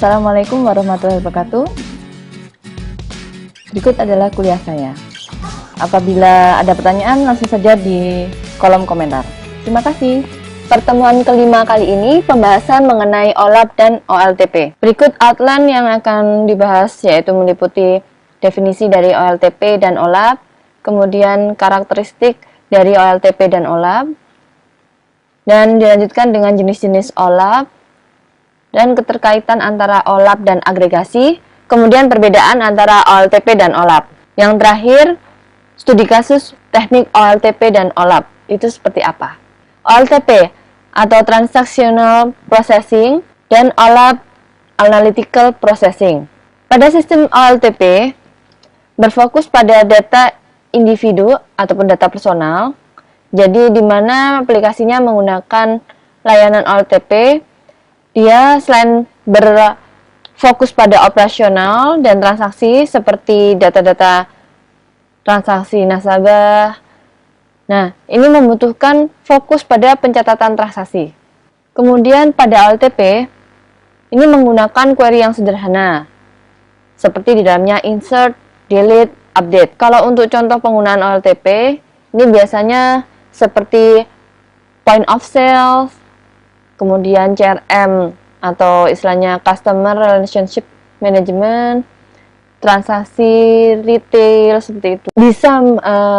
Assalamualaikum warahmatullahi wabarakatuh. Berikut adalah kuliah saya. Apabila ada pertanyaan, langsung saja di kolom komentar. Terima kasih. Pertemuan kelima kali ini pembahasan mengenai OLAP dan OLTP. Berikut outline yang akan dibahas, yaitu meliputi definisi dari OLTP dan OLAP, kemudian karakteristik dari OLTP dan OLAP, dan dilanjutkan dengan jenis-jenis OLAP, dan keterkaitan antara OLAP dan agregasi, kemudian perbedaan antara OLTP dan OLAP. Yang terakhir, studi kasus teknik OLTP dan OLAP. Itu seperti apa? OLTP atau Transactional Processing dan OLAP Analytical Processing. Pada sistem OLTP, berfokus pada data individu ataupun data personal. Jadi di mana aplikasinya menggunakan layanan OLTP, dia selain berfokus pada operasional dan transaksi seperti data-data transaksi nasabah. Nah, ini membutuhkan fokus pada pencatatan transaksi. Kemudian pada OLTP, ini menggunakan query yang sederhana, seperti di dalamnya insert, delete, update. Kalau untuk contoh penggunaan OLTP, ini biasanya seperti point of sales, kemudian CRM atau istilahnya Customer Relationship Management, transaksi retail, seperti itu. Bisa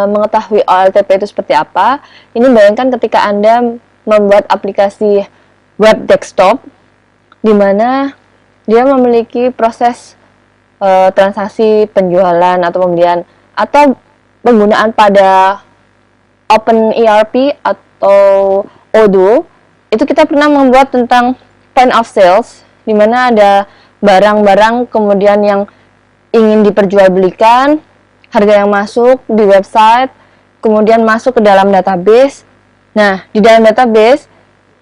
mengetahui OLTP itu seperti apa. Ini bayangkan ketika Anda membuat aplikasi web desktop, di mana dia memiliki proses transaksi penjualan atau pembelian, atau penggunaan pada OpenERP atau Odoo. Itu kita pernah membuat tentang point of sales, di mana ada barang-barang kemudian yang ingin diperjualbelikan, harga yang masuk di website, kemudian masuk ke dalam database. Nah, di dalam database,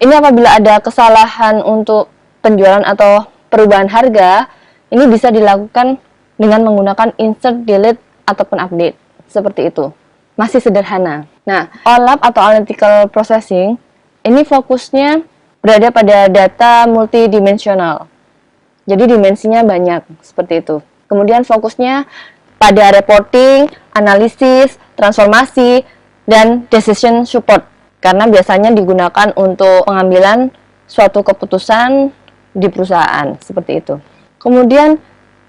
ini apabila ada kesalahan untuk penjualan atau perubahan harga, ini bisa dilakukan dengan menggunakan insert, delete, ataupun update. Seperti itu. Masih sederhana. Nah, OLAP atau Analytical Processing, ini fokusnya berada pada data multidimensional. Jadi dimensinya banyak, seperti itu. Kemudian fokusnya pada reporting, analisis, transformasi, dan decision support. Karena biasanya digunakan untuk pengambilan suatu keputusan di perusahaan, seperti itu. Kemudian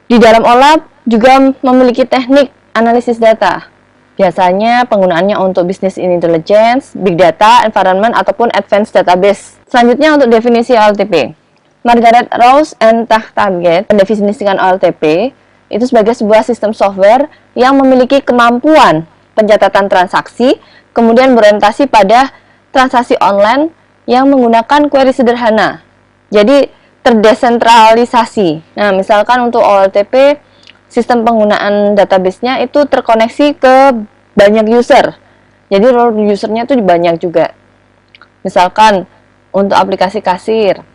di dalam OLAP juga memiliki teknik analisis data. Biasanya penggunaannya untuk business intelligence, big data, environment, ataupun advanced database. Selanjutnya untuk definisi OLTP. Margaret Rose and Target mendefinisikan OLTP itu sebagai sebuah sistem software yang memiliki kemampuan pencatatan transaksi, kemudian berorientasi pada transaksi online yang menggunakan query sederhana. Jadi terdesentralisasi. Nah, misalkan untuk OLTP, sistem penggunaan database-nya itu terkoneksi ke banyak user. Jadi role usernya itu banyak juga. Misalkan untuk aplikasi kasir,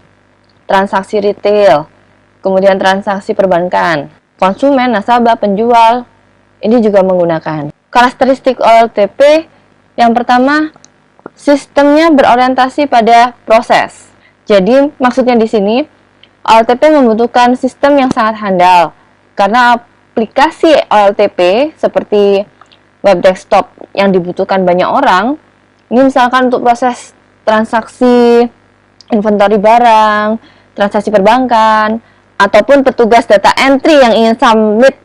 transaksi retail, kemudian transaksi perbankan, konsumen, nasabah, penjual, ini juga menggunakan. Karakteristik OLTP yang pertama, sistemnya berorientasi pada proses. Jadi maksudnya di sini OLTP membutuhkan sistem yang sangat handal. Karena aplikasi OLTP seperti web desktop yang dibutuhkan banyak orang, ini misalkan untuk proses transaksi inventory barang, transaksi perbankan, ataupun petugas data entry yang ingin submit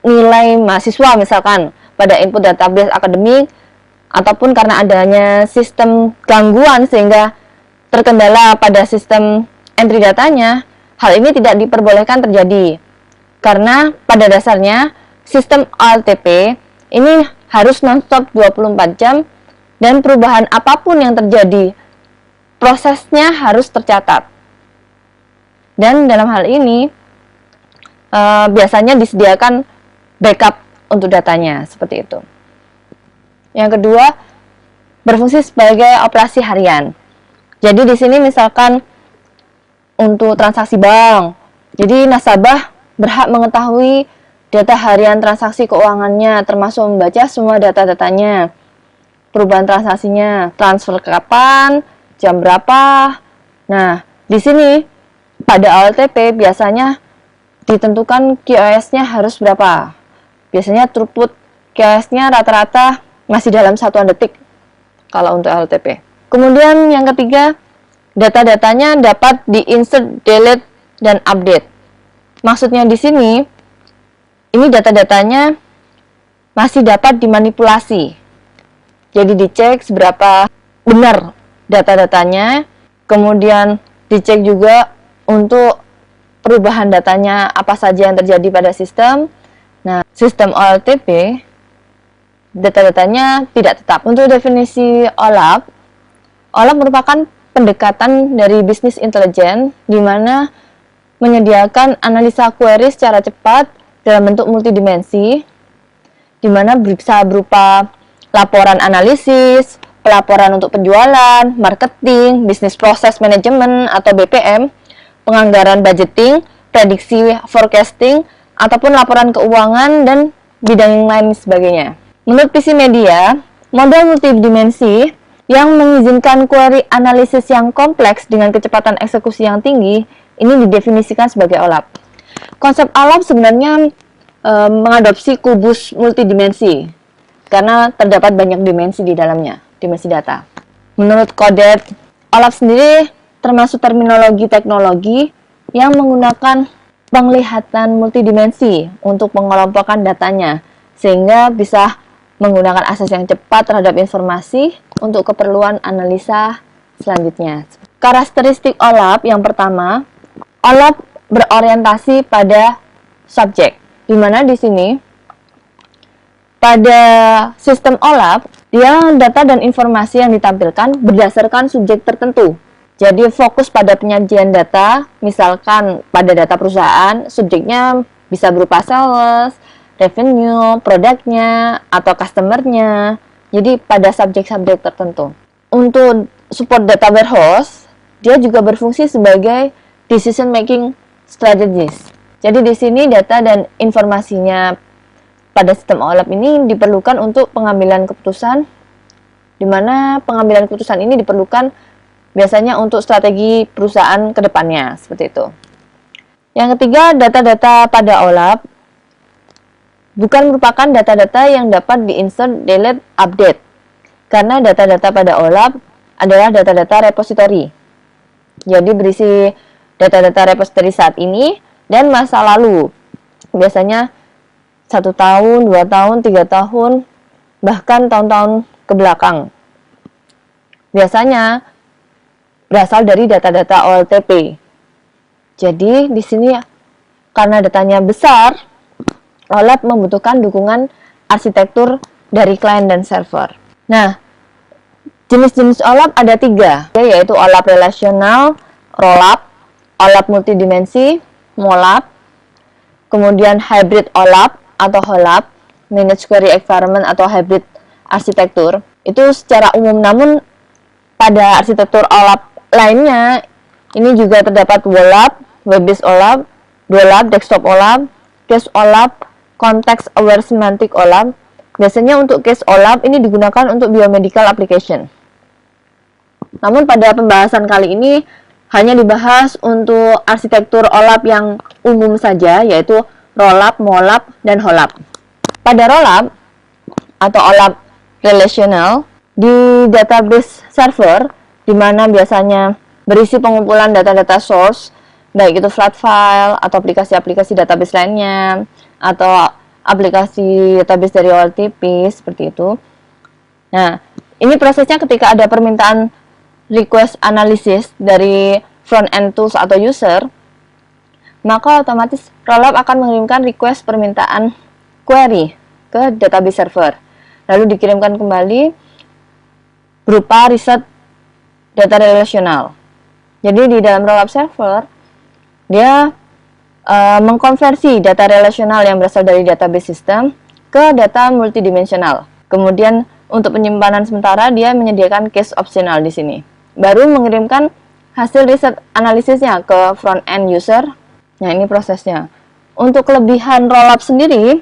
nilai mahasiswa misalkan pada input database akademik, ataupun karena adanya sistem gangguan sehingga terkendala pada sistem entry datanya, hal ini tidak diperbolehkan terjadi. Karena pada dasarnya sistem OLTP ini harus non-stop 24 jam dan perubahan apapun yang terjadi, prosesnya harus tercatat. Dan dalam hal ini biasanya disediakan backup untuk datanya, seperti itu. Yang kedua, berfungsi sebagai operasi harian. Jadi di sini misalkan untuk transaksi bank, jadi nasabah berhak mengetahui data harian transaksi keuangannya, termasuk membaca semua data-datanya, perubahan transaksinya, transfer kapan, jam berapa. Nah, di sini pada OLTP biasanya ditentukan QoS-nya harus berapa. Biasanya throughput QoS-nya rata-rata masih dalam satuan detik kalau untuk OLTP. Kemudian yang ketiga, data-datanya dapat di-insert, delete, dan update. Maksudnya di sini, ini data-datanya masih dapat dimanipulasi. Jadi dicek seberapa benar data-datanya, kemudian dicek juga untuk perubahan datanya apa saja yang terjadi pada sistem. Nah, sistem OLTP data-datanya tidak tetap. Untuk definisi OLAP, OLAP merupakan pendekatan dari bisnis intelijen di mana menyediakan analisa query secara cepat dalam bentuk multidimensi, di mana bisa berupa laporan analisis, pelaporan untuk penjualan, marketing, bisnis proses manajemen atau BPM, penganggaran budgeting, prediksi forecasting, ataupun laporan keuangan dan bidang yang lain sebagainya. Menurut PC Media, model multidimensi yang mengizinkan query analisis yang kompleks dengan kecepatan eksekusi yang tinggi ini didefinisikan sebagai OLAP. Konsep OLAP sebenarnya mengadopsi kubus multidimensi karena terdapat banyak dimensi di dalamnya, dimensi data. Menurut Codet, OLAP sendiri termasuk terminologi teknologi yang menggunakan penglihatan multidimensi untuk mengelompokkan datanya, sehingga bisa menggunakan akses yang cepat terhadap informasi untuk keperluan analisa selanjutnya. Karakteristik OLAP yang pertama, OLAP berorientasi pada subjek, di mana di sini pada sistem OLAP, dia data dan informasi yang ditampilkan berdasarkan subjek tertentu. Jadi fokus pada penyajian data, misalkan pada data perusahaan, subjeknya bisa berupa sales, revenue, produknya, atau customer-nya. Jadi pada subjek-subjek tertentu. Untuk support data warehouse, dia juga berfungsi sebagai decision making strategist. Jadi di sini data dan informasinya pada sistem OLAP ini diperlukan untuk pengambilan keputusan, di mana pengambilan keputusan ini diperlukan biasanya untuk strategi perusahaan ke depannya, seperti itu. Yang ketiga, data-data pada OLAP bukan merupakan data-data yang dapat di-insert, delete, update. Karena data-data pada OLAP adalah data-data repository. Jadi berisi data-data repository saat ini dan masa lalu. Biasanya 1 tahun, 2 tahun, 3 tahun, bahkan tahun-tahun ke belakang. Biasanya berasal dari data-data OLTP. Jadi di sini karena datanya besar, OLAP membutuhkan dukungan arsitektur dari klien dan server. Nah, jenis-jenis OLAP ada 3, yaitu OLAP relasional, ROLAP, OLAP multidimensi, MOLAP, kemudian hybrid OLAP atau HOLAP, managed query environment atau hybrid arsitektur. Itu secara umum, namun pada arsitektur OLAP lainnya, ini juga terdapat WOLAP, web-based OLAP, DOLAP, desktop OLAP, cache OLAP, Context Aware Semantic OLAP. Biasanya untuk case OLAP ini digunakan untuk biomedical application. Namun pada pembahasan kali ini hanya dibahas untuk arsitektur OLAP yang umum saja, yaitu ROLAP, MOLAP, dan HOLAP. Pada ROLAP atau OLAP relational di database server, di mana biasanya berisi pengumpulan data-data source, baik itu flat file atau aplikasi-aplikasi database lainnya, atau aplikasi database dari OLTP, seperti itu. Nah, ini prosesnya ketika ada permintaan request analysis dari front-end tools atau user, maka otomatis ROLAP akan mengirimkan request permintaan query ke database server. Lalu dikirimkan kembali berupa reset data relational. Jadi di dalam ROLAP server, dia mengkonversi data relasional yang berasal dari database system ke data multidimensional. Kemudian untuk penyimpanan sementara dia menyediakan cache optional di sini. Baru mengirimkan hasil riset analisisnya ke front end user. Nah, ini prosesnya. Untuk kelebihan ROLAP sendiri,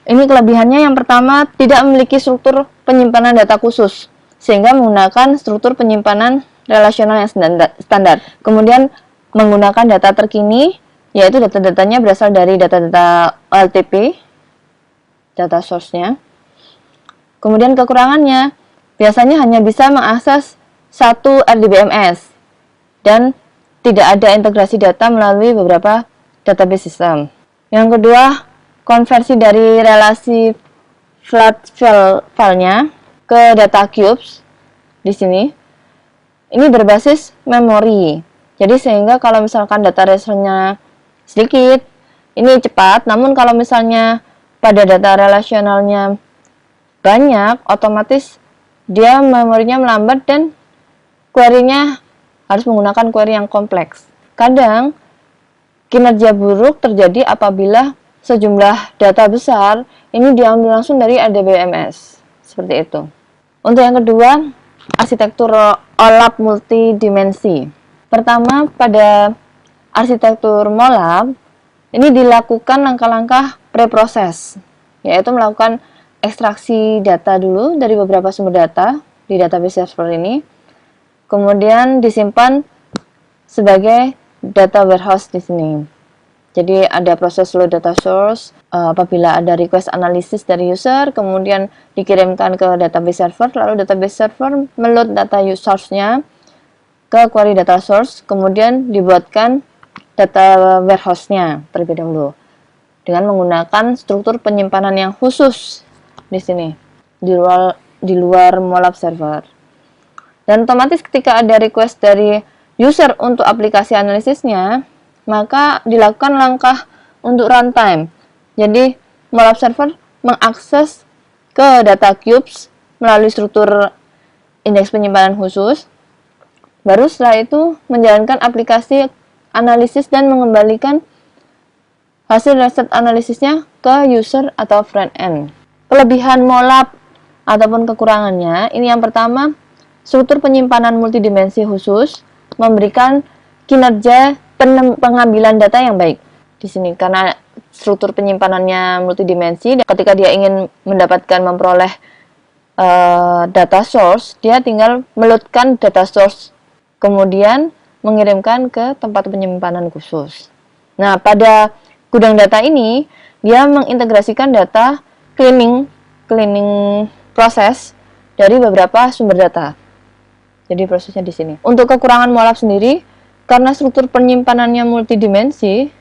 ini kelebihannya yang pertama tidak memiliki struktur penyimpanan data khusus, sehingga menggunakan struktur penyimpanan relasional yang standar. Kemudian menggunakan data terkini, yaitu data-datanya berasal dari data-data OLTP, data source-nya. Kemudian kekurangannya, biasanya hanya bisa mengakses satu RDBMS dan tidak ada integrasi data melalui beberapa database system. Yang kedua, konversi dari relasi flat file-nya ke data cubes di sini. Ini berbasis memori. Jadi sehingga kalau misalkan data relasionalnya sedikit, ini cepat. Namun kalau misalnya pada data relasionalnya banyak, otomatis dia memorinya melambat dan query-nya harus menggunakan query yang kompleks. Kadang kinerja buruk terjadi apabila sejumlah data besar ini diambil langsung dari RDBMS. Seperti itu. Untuk yang kedua, arsitektur OLAP multidimensi. Pertama, pada arsitektur MOLAP ini dilakukan langkah-langkah preproses, yaitu melakukan ekstraksi data dulu dari beberapa sumber data di database server ini. Kemudian disimpan sebagai data warehouse di sini. Jadi ada proses load data source, apabila ada request analisis dari user, kemudian dikirimkan ke database server, lalu database server meload data source-nya ke query data source, kemudian dibuatkan data warehouse-nya terlebih dahulu dengan menggunakan struktur penyimpanan yang khusus di sini di luar MOLAP server. Dan otomatis ketika ada request dari user untuk aplikasi analisisnya, maka dilakukan langkah untuk runtime. Jadi MOLAP server mengakses ke data cubes melalui struktur indeks penyimpanan khusus. Baru setelah itu menjalankan aplikasi analisis dan mengembalikan hasil result analisisnya ke user atau front end. Kelebihan MOLAP ataupun kekurangannya, ini yang pertama, struktur penyimpanan multidimensi khusus memberikan kinerja pengambilan data yang baik di sini karena struktur penyimpanannya multidimensi. Ketika dia ingin memperoleh data source, dia tinggal meloadkan data source kemudian mengirimkan ke tempat penyimpanan khusus. Nah, pada gudang data ini dia mengintegrasikan data cleaning proses dari beberapa sumber data. Jadi prosesnya di sini. Untuk kekurangan MOLAP sendiri, karena struktur penyimpanannya multidimensi,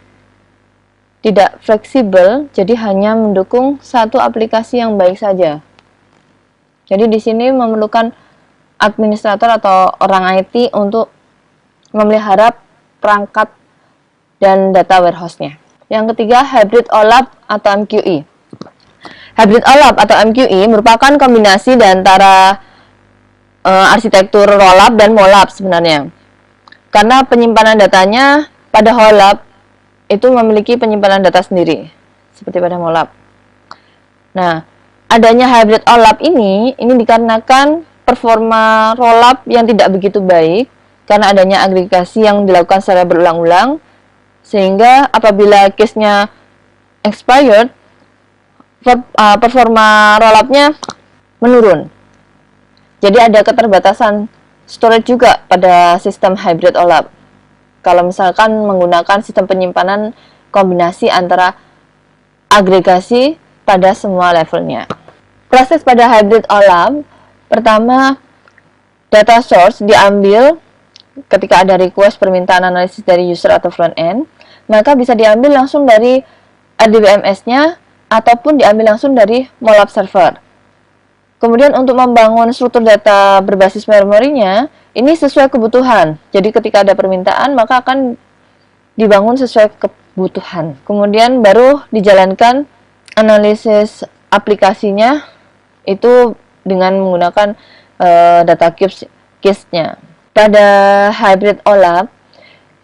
tidak fleksibel, jadi hanya mendukung satu aplikasi yang baik saja. Jadi di sini memerlukan administrator atau orang IT untuk memelihara perangkat dan data warehouse-nya. Yang ketiga, hybrid OLAP atau MQE. Hybrid OLAP atau MQE merupakan kombinasi di antara arsitektur rollup dan MOLAP sebenarnya. Karena penyimpanan datanya pada OLAP itu memiliki penyimpanan data sendiri, seperti pada MOLAP. Nah, adanya hybrid OLAP ini dikarenakan performa rollup yang tidak begitu baik karena adanya agregasi yang dilakukan secara berulang-ulang, sehingga apabila case-nya expired, performa rollup-nya menurun. Jadi ada keterbatasan storage juga pada sistem hybrid OLAP. Kalau misalkan menggunakan sistem penyimpanan kombinasi antara agregasi pada semua levelnya. Proses pada hybrid OLAP, pertama data source diambil ketika ada request permintaan analisis dari user atau front end, maka bisa diambil langsung dari RDBMS-nya ataupun diambil langsung dari MOLAP server. Kemudian untuk membangun struktur data berbasis memorinya, ini sesuai kebutuhan. Jadi ketika ada permintaan, maka akan dibangun sesuai kebutuhan. Kemudian baru dijalankan analisis aplikasinya itu dengan menggunakan data case-nya. Pada hybrid OLAP,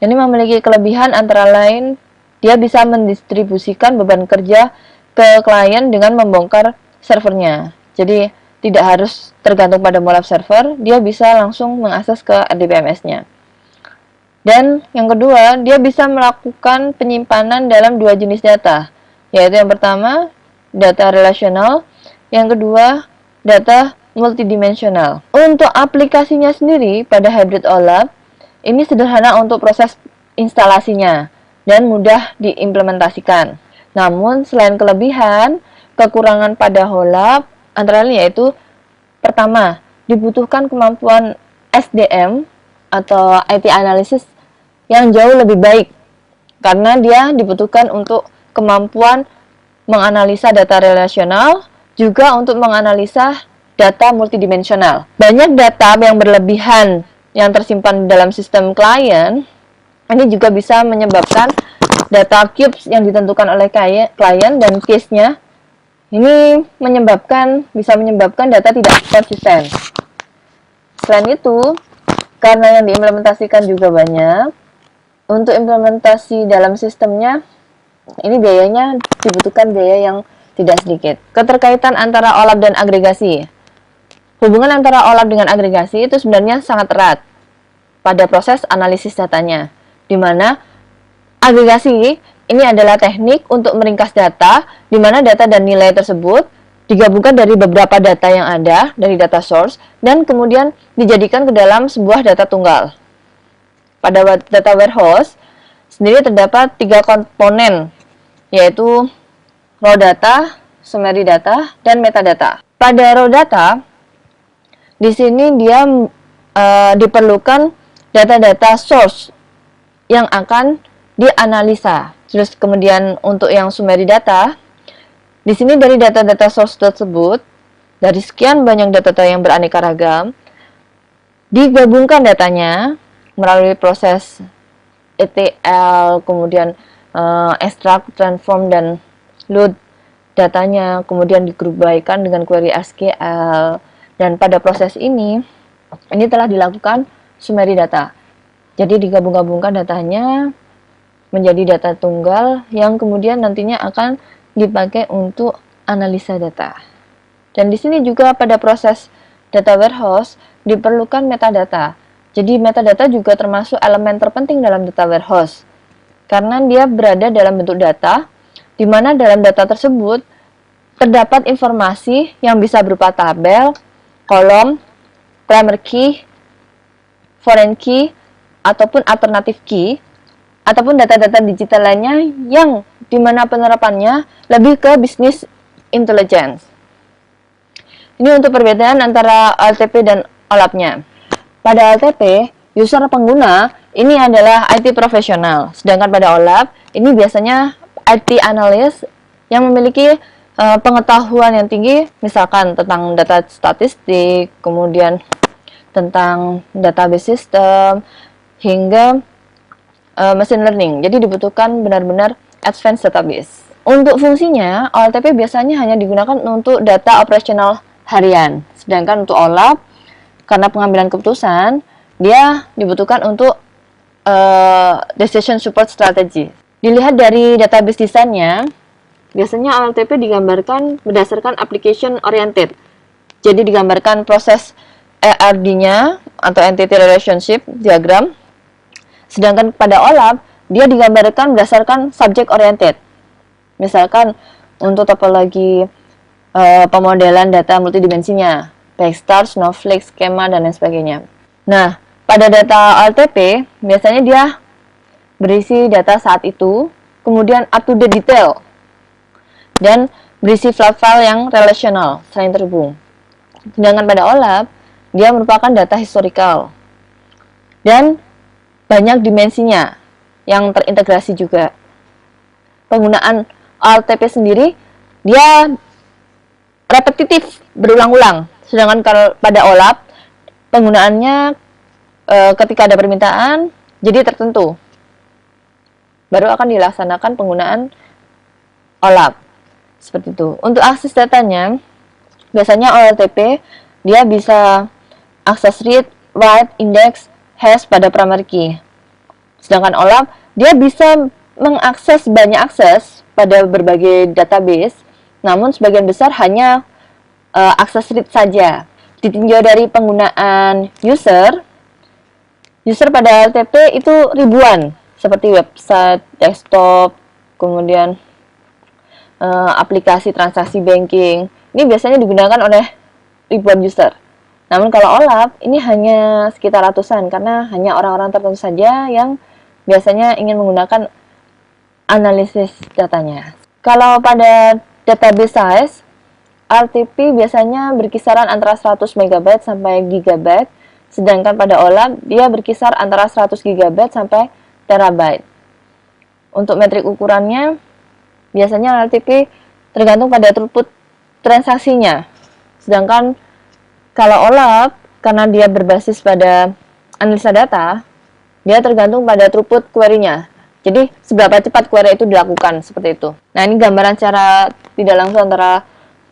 ini memiliki kelebihan antara lain, dia bisa mendistribusikan beban kerja ke klien dengan membongkar servernya. Jadi tidak harus tergantung pada MOLAP server, dia bisa langsung mengakses ke RDBMS-nya. Dan yang kedua, dia bisa melakukan penyimpanan dalam dua jenis data, yaitu yang pertama, data relasional, yang kedua, data multidimensional. Untuk aplikasinya sendiri pada hybrid OLAP, ini sederhana untuk proses instalasinya dan mudah diimplementasikan. Namun, selain kelebihan, kekurangan pada OLAP antara lain yaitu pertama, dibutuhkan kemampuan SDM atau IT analysis yang jauh lebih baik karena dia dibutuhkan untuk kemampuan menganalisa data relasional, juga untuk menganalisa data multidimensional. Banyak data yang berlebihan yang tersimpan dalam sistem klien, ini juga bisa menyebabkan data cubes yang ditentukan oleh klien dan case-nya ini bisa menyebabkan data tidak konsisten. Selain itu, karena yang diimplementasikan juga banyak, untuk implementasi dalam sistemnya ini biayanya dibutuhkan biaya yang tidak sedikit. Keterkaitan antara OLAP dan agregasi. Hubungan antara OLAP dengan agregasi itu sebenarnya sangat erat pada proses analisis datanya, di mana agregasi ini adalah teknik untuk meringkas data, di mana data dan nilai tersebut digabungkan dari beberapa data yang ada dari data source dan kemudian dijadikan ke dalam sebuah data tunggal. Pada data warehouse sendiri terdapat 3 komponen, yaitu raw data, summary data, dan metadata. Pada raw data, di sini dia diperlukan data-data source yang akan dianalisa. Terus kemudian untuk yang summary data, di sini dari data-data source tersebut, dari sekian banyak data yang beraneka ragam, digabungkan datanya melalui proses ETL, kemudian extract, transform, dan load datanya, kemudian dikerubaikan dengan query SQL, dan pada proses ini telah dilakukan summary data. Jadi digabung-gabungkan datanya menjadi data tunggal yang kemudian nantinya akan dipakai untuk analisa data. Dan di sini juga pada proses data warehouse diperlukan metadata. Jadi metadata juga termasuk elemen terpenting dalam data warehouse karena dia berada dalam bentuk data, di mana dalam data tersebut terdapat informasi yang bisa berupa tabel, kolom, primary key, foreign key, ataupun alternative key, ataupun data-data digital lainnya yang dimana penerapannya lebih ke business intelligence. Ini untuk perbedaan antara OLTP dan OLAP-nya. Pada OLTP, user pengguna ini adalah IT profesional, sedangkan pada OLAP ini biasanya IT analyst yang memiliki pengetahuan yang tinggi, misalkan tentang data statistik, kemudian tentang database system, hingga machine learning. Jadi dibutuhkan benar-benar advanced database. Untuk fungsinya, OLTP biasanya hanya digunakan untuk data operasional harian. Sedangkan untuk OLAP, karena pengambilan keputusan, dia dibutuhkan untuk decision support strategy. Dilihat dari database desainnya, biasanya OLTP digambarkan berdasarkan application oriented. Jadi digambarkan proses ERD-nya atau Entity Relationship Diagram. Sedangkan pada OLAP, dia digambarkan berdasarkan subject oriented. Misalkan untuk topologi pemodelan data multidimensinya, Backstar, Snowflake, skema, dan lain sebagainya. Nah, pada data OLTP, biasanya dia berisi data saat itu, kemudian up to the detail, dan berisi file yang relasional, saling terhubung. Sedangkan pada OLAP, dia merupakan data historical, dan banyak dimensinya yang terintegrasi juga. Penggunaan OLTP sendiri dia repetitif, berulang-ulang. Sedangkan kalau pada OLAP penggunaannya ketika ada permintaan jadi tertentu, baru akan dilaksanakan penggunaan OLAP. Seperti itu. Untuk akses datanya, biasanya OLTP dia bisa akses read, write, index, hash pada primary key. Sedangkan OLAP, dia bisa mengakses banyak akses pada berbagai database, namun sebagian besar hanya akses read saja. Ditinjau dari penggunaan user pada OLTP itu ribuan, seperti website, desktop, kemudian aplikasi transaksi banking. Ini biasanya digunakan oleh ribuan user. Namun kalau OLAP ini hanya sekitar ratusan karena hanya orang-orang tertentu saja yang biasanya ingin menggunakan analisis datanya. Kalau pada database size, RTP biasanya berkisaran antara 100 MB sampai GB, sedangkan pada OLAP dia berkisar antara 100 GB sampai terabyte. Untuk metrik ukurannya, biasanya RTP tergantung pada throughput transaksinya. Sedangkan kalau OLAP, karena dia berbasis pada analisa data, dia tergantung pada throughput query-nya. Jadi, seberapa cepat query itu dilakukan, seperti itu. Nah, ini gambaran secara tidak langsung antara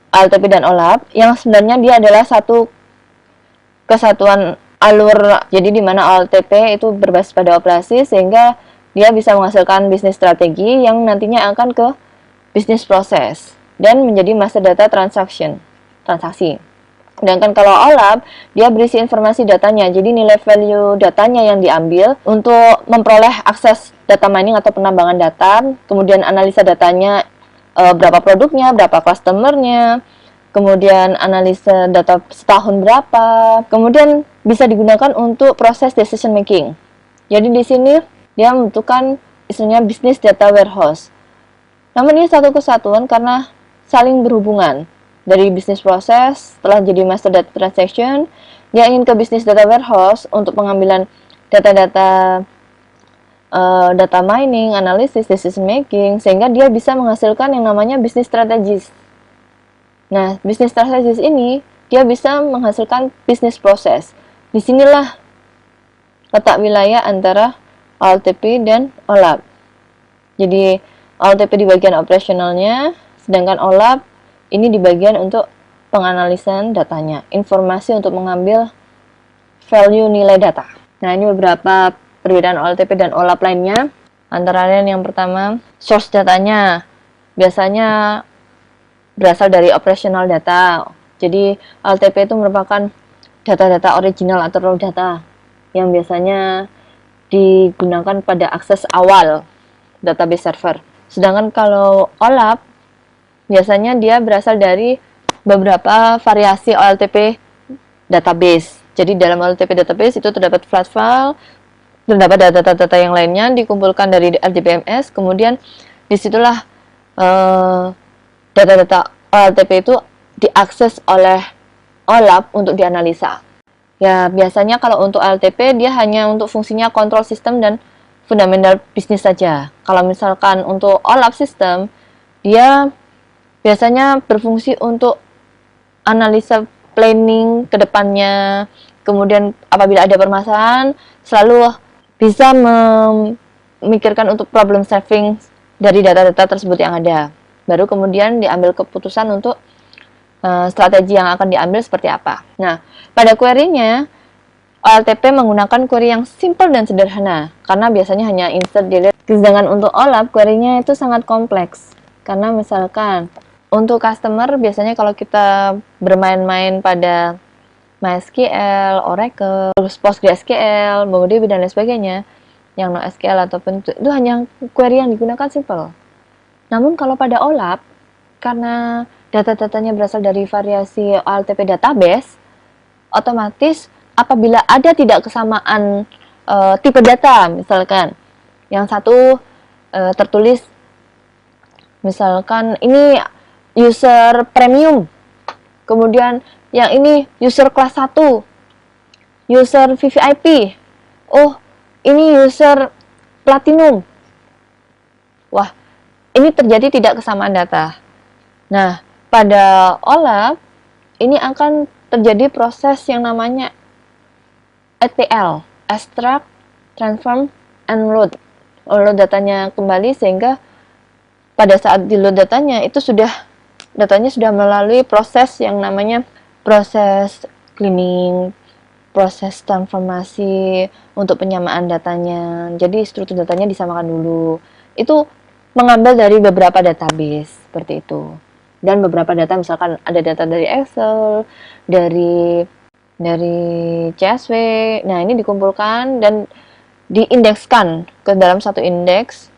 OLTP dan OLAP, yang sebenarnya dia adalah satu kesatuan alur. Jadi, di mana OLTP itu berbasis pada operasi, sehingga dia bisa menghasilkan bisnis strategi yang nantinya akan ke bisnis proses dan menjadi master data transaksi. Sedangkan kalau OLAP, dia berisi informasi datanya, jadi nilai value datanya yang diambil untuk memperoleh akses data mining atau penambangan data, kemudian analisa datanya, berapa produknya, berapa customernya, kemudian analisa data setahun berapa, kemudian bisa digunakan untuk proses decision making. Jadi di sini dia membutuhkan istilahnya business data warehouse. Namun ini satu kesatuan karena saling berhubungan. Dari bisnis proses, setelah jadi master data transaction, dia ingin ke bisnis data warehouse untuk pengambilan data-data data mining, analisis, decision making, sehingga dia bisa menghasilkan yang namanya bisnis strategis. Nah, bisnis strategis ini dia bisa menghasilkan bisnis proses. Disinilah letak wilayah antara OLTP dan OLAP. Jadi OLTP di bagian operasionalnya, sedangkan OLAP ini di bagian untuk penganalisan datanya, informasi untuk mengambil value nilai data. Nah, ini beberapa perbedaan OLTP dan OLAP lainnya. Antara lain yang pertama, source datanya biasanya berasal dari operational data. Jadi, OLTP itu merupakan data-data original atau raw data yang biasanya digunakan pada akses awal database server. Sedangkan kalau OLAP biasanya dia berasal dari beberapa variasi OLTP database. Jadi dalam OLTP database itu terdapat flat file, terdapat data-data yang lainnya dikumpulkan dari RDBMS, kemudian disitulah data-data OLTP itu diakses oleh OLAP untuk dianalisa. Ya, biasanya kalau untuk OLTP dia hanya untuk fungsinya kontrol sistem dan fundamental bisnis saja. Kalau misalkan untuk OLAP system, dia biasanya berfungsi untuk analisa planning ke depannya, kemudian apabila ada permasalahan, selalu bisa memikirkan untuk problem solving dari data-data tersebut yang ada. Baru kemudian diambil keputusan untuk strategi yang akan diambil seperti apa. Nah, pada query-nya, OLTP menggunakan query yang simple dan sederhana, karena biasanya hanya insert, delete. Sedangkan untuk OLAP, query-nya itu sangat kompleks, karena misalkan untuk customer, biasanya kalau kita bermain-main pada MySQL, Oracle, PostgreSQL, MongoDB, dan lain sebagainya, yang NoSQL ataupun itu hanya query yang digunakan simple. Namun kalau pada OLAP, karena data-datanya berasal dari variasi OLTP database, otomatis apabila ada tidak kesamaan tipe data, misalkan yang satu tertulis misalkan ini user premium, kemudian yang ini user kelas 1, user VVIP, oh ini user platinum. Wah, ini terjadi tidak kesamaan data. Nah, pada OLAP ini akan terjadi proses yang namanya ETL, extract, transform, and load. Load datanya kembali sehingga pada saat di load datanya itu datanya sudah melalui proses yang namanya proses cleaning, proses transformasi untuk penyamaan datanya. Jadi struktur datanya disamakan dulu. Itu mengambil dari beberapa database seperti itu. Dan beberapa data, misalkan ada data dari Excel, dari CSV. Nah, ini dikumpulkan dan diindekskan ke dalam satu indeks.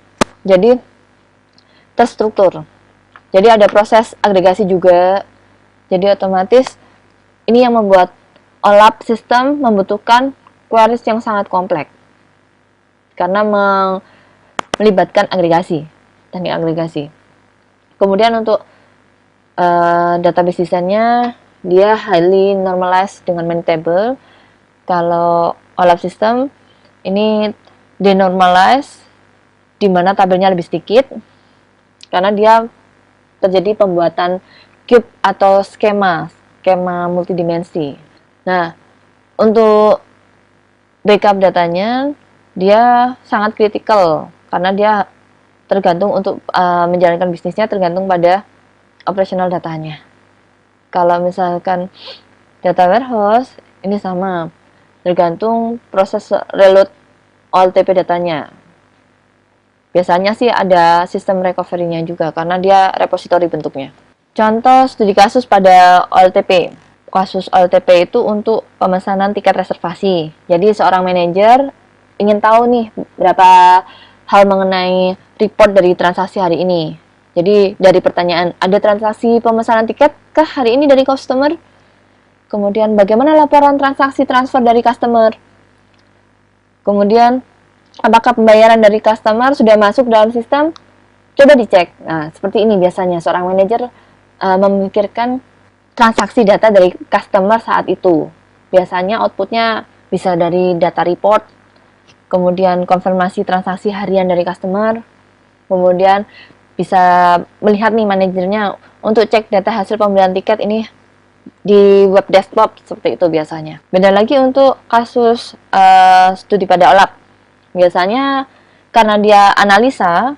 Jadi terstruktur. Jadi ada proses agregasi juga. Jadi otomatis ini yang membuat OLAP system membutuhkan queries yang sangat kompleks. karena melibatkan agregasi, teknik agregasi. Kemudian untuk database desainnya, dia highly normalized dengan many table. Kalau OLAP system ini denormalized, di mana tabelnya lebih sedikit, karena dia terjadi pembuatan cube atau skema multidimensi. Nah, untuk backup datanya, dia sangat kritikal, karena dia tergantung untuk menjalankan bisnisnya tergantung pada operasional datanya. Kalau misalkan data warehouse, ini sama, tergantung proses reload OLTP datanya. Biasanya sih ada sistem recovery-nya juga, karena dia repository bentuknya. Contoh studi kasus pada OLTP. Kasus OLTP itu untuk pemesanan tiket reservasi. Jadi seorang manajer ingin tahu nih berapa hal mengenai report dari transaksi hari ini. Jadi dari pertanyaan, ada transaksi pemesanan tiket kah hari ini dari customer? Kemudian bagaimana laporan transaksi transfer dari customer? Kemudian apakah pembayaran dari customer sudah masuk dalam sistem? Coba dicek. Nah, seperti ini biasanya seorang manajer memikirkan transaksi data dari customer saat itu. Biasanya outputnya bisa dari data report, kemudian konfirmasi transaksi harian dari customer, kemudian bisa melihat nih manajernya untuk cek data hasil pembelian tiket ini di web desktop, seperti itu biasanya. Beda lagi untuk kasus studi pada OLAP. Biasanya karena dia analisa,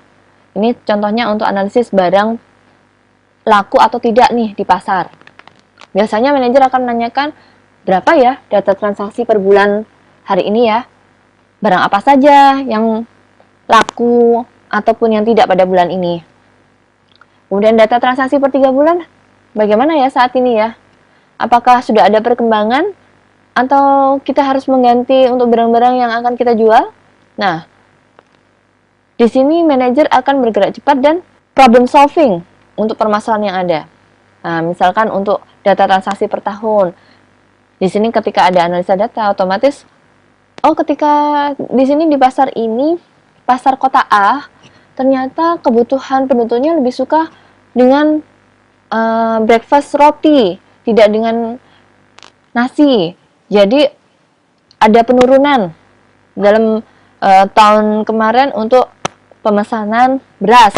ini contohnya untuk analisis barang laku atau tidak nih di pasar. Biasanya manajer akan menanyakan, berapa ya data transaksi per bulan hari ini ya? Barang apa saja yang laku ataupun yang tidak pada bulan ini? Kemudian data transaksi per 3 bulan, bagaimana ya saat ini ya? Apakah sudah ada perkembangan? Atau kita harus mengganti untuk barang-barang yang akan kita jual? Nah, di sini manajer akan bergerak cepat dan problem solving untuk permasalahan yang ada. Nah, misalkan untuk data transaksi per tahun, di sini ketika ada analisa data, otomatis, ketika di sini di pasar ini, pasar kota A, ternyata kebutuhan penduduknya lebih suka dengan breakfast roti, tidak dengan nasi. Jadi ada penurunan dalam tahun kemarin untuk pemesanan beras.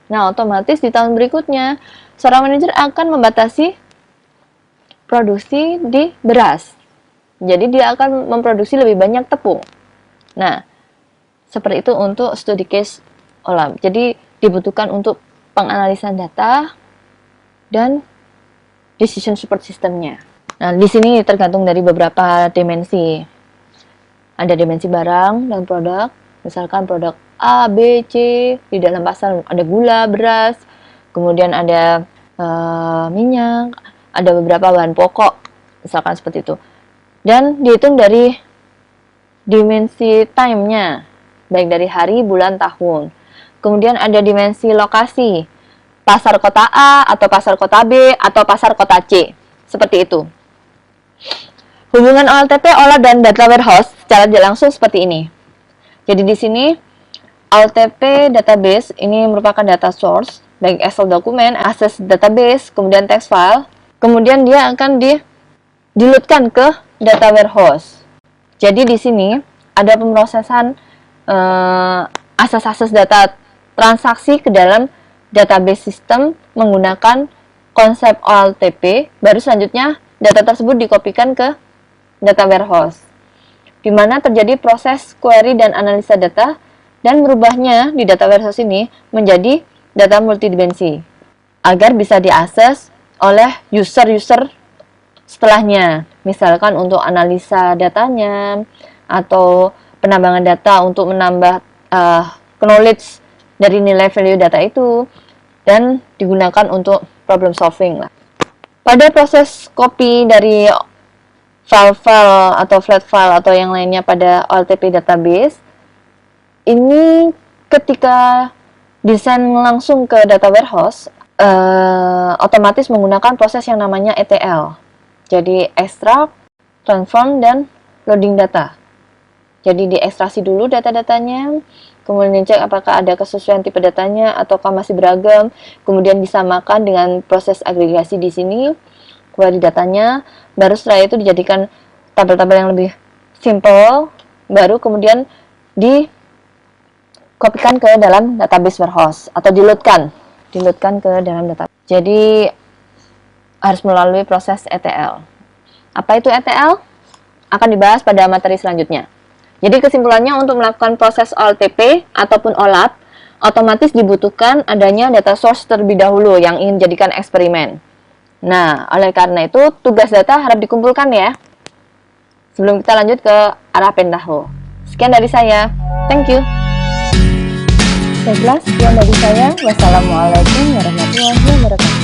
Nah, otomatis di tahun berikutnya seorang manajer akan membatasi produksi di beras. Jadi dia akan memproduksi lebih banyak tepung. Nah, seperti itu untuk studi case OLAP. Jadi dibutuhkan untuk penganalisan data dan decision support systemnya. Nah, di sini tergantung dari beberapa dimensi. Ada dimensi barang dan produk. Misalkan produk A, B, C, di dalam pasar ada gula, beras, kemudian ada minyak, ada beberapa bahan pokok, misalkan seperti itu. Dan dihitung dari dimensi time-nya, baik dari hari, bulan, tahun. Kemudian ada dimensi lokasi, pasar kota A, atau pasar kota B, atau pasar kota C. Seperti itu. Hubungan OLTP, OLAP, dan data warehouse secara tidak langsung seperti ini. Jadi di sini, OLTP database ini merupakan data source, baik Excel dokumen, access database, kemudian text file. Kemudian dia akan dilutkan ke data warehouse. Jadi di sini ada pemrosesan akses data transaksi ke dalam database system menggunakan konsep OLTP, baru selanjutnya data tersebut dikopikan ke data warehouse, di mana terjadi proses query dan analisa data dan merubahnya di data warehouse ini menjadi data multidimensi agar bisa diakses oleh user-user setelahnya, misalkan untuk analisa datanya atau penambangan data untuk menambah knowledge dari nilai value data itu, dan digunakan untuk problem solving lah. Pada proses copy dari file-file atau flat file atau yang lainnya pada OLTP database, ini ketika desain langsung ke data warehouse, otomatis menggunakan proses yang namanya ETL. Jadi extract, transform, dan loading data. Jadi diekstraksi dulu data-datanya, kemudian dicek apakah ada kesesuaian tipe datanya ataukah masih beragam, kemudian disamakan dengan proses agregasi di sini, query datanya, baru setelah itu dijadikan tabel-tabel yang lebih simple, baru kemudian dikopikan ke dalam database warehouse atau diloadkan ke dalam database. Jadi harus melalui proses ETL. Apa itu ETL? Akan dibahas pada materi selanjutnya. Jadi kesimpulannya, untuk melakukan proses OLTP ataupun OLAP, otomatis dibutuhkan adanya data source terlebih dahulu yang ingin jadikan eksperimen. Nah, oleh karena itu tugas data harap dikumpulkan ya, sebelum kita lanjut ke arah Pentaho. Sekian dari saya, thank you. Baiklah, sekian dari saya. Wassalamualaikum warahmatullahi wabarakatuh.